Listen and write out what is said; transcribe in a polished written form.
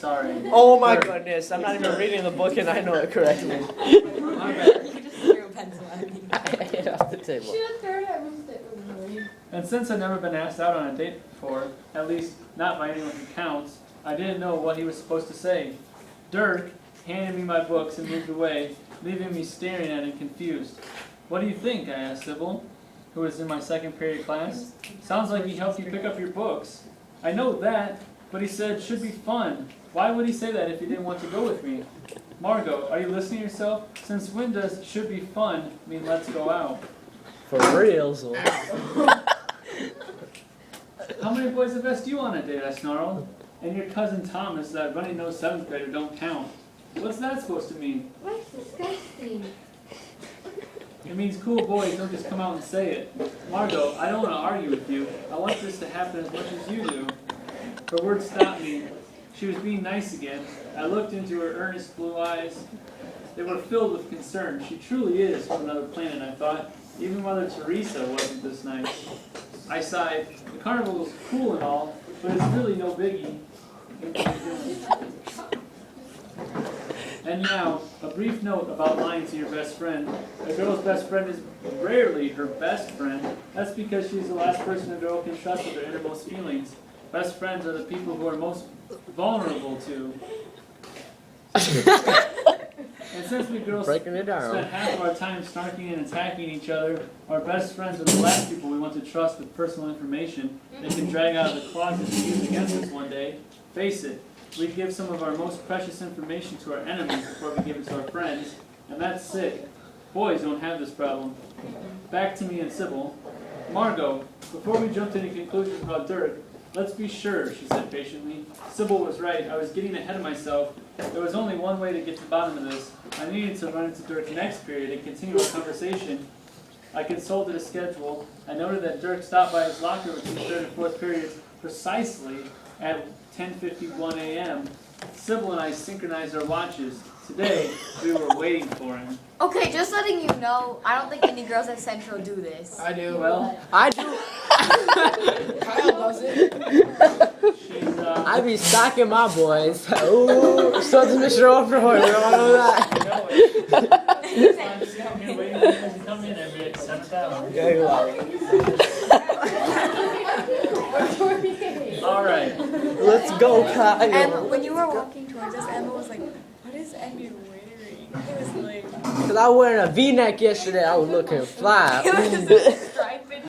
sorry. Oh my goodness, I'm not even reading the book and I know it correctly. My bad. You just threw a pencil at me. I hit it off the table. And since I'd never been asked out on a date before, at least not by anyone who counts, I didn't know what he was supposed to say. Dirk handed me my books and moved away, leaving me staring at him confused. What do you think? I asked Sybil, who was in my second period class. Sounds like he helped you pick up your books. I know that, but he said should be fun. Why would he say that if he didn't want to go with me? Margot, are you listening to yourself? Since when does should be fun mean let's go out? For real, so. How many boys have asked you on a date? I snarled. And your cousin Thomas, that runny-nosed 7th grader, don't count. What's that supposed to mean? That's disgusting. It means cool boys don't just come out and say it. Margot, I don't want to argue with you. I want this to happen as much as you do. Her words stopped me. She was being nice again. I looked into her earnest blue eyes. They were filled with concern. She truly is from another planet, I thought. Even Mother Teresa wasn't this nice. I sighed. The carnival is cool and all, but it's really no biggie. And now, a brief note about lying to your best friend. A girl's best friend is rarely her best friend. That's because she's the last person a girl can trust with her innermost feelings. Best friends are the people who are most vulnerable to. And since we girls spend half of our time snarking and attacking each other, our best friends are the last people we want to trust with personal information they can drag out of the closet and use against us one day. Face it, we give some of our most precious information to our enemies before we give it to our friends, and that's sick. Boys don't have this problem. Back to me and Sybil. Margot, before we jump to any conclusions about Dirk, let's be sure, she said patiently. Sybil was right. I was getting ahead of myself. There was only one way to get to the bottom of this. I needed to run into Dirk next period and continue our conversation. I consulted a schedule. I noted that Dirk stopped by his locker between 3rd and 4th periods precisely at 10:51 a.m. Sybil and I synchronized our watches. Today, we were waiting for him. Okay, just letting you know, I don't think any girls at Central do this. I do. Well, I do. Kyle does it. she's, I be stalking my boys. Ooh, so does Mr. Overhoy. We all know that. I'm just sitting here waiting for him to come in every 7th hour. Yeah, you are. All right. Let's go, Kyle. Emma, when you were walking towards us, Emma was like, what is Emir wearing? It was like... Because I was wearing a V-neck yesterday. I was looking fly. It was striped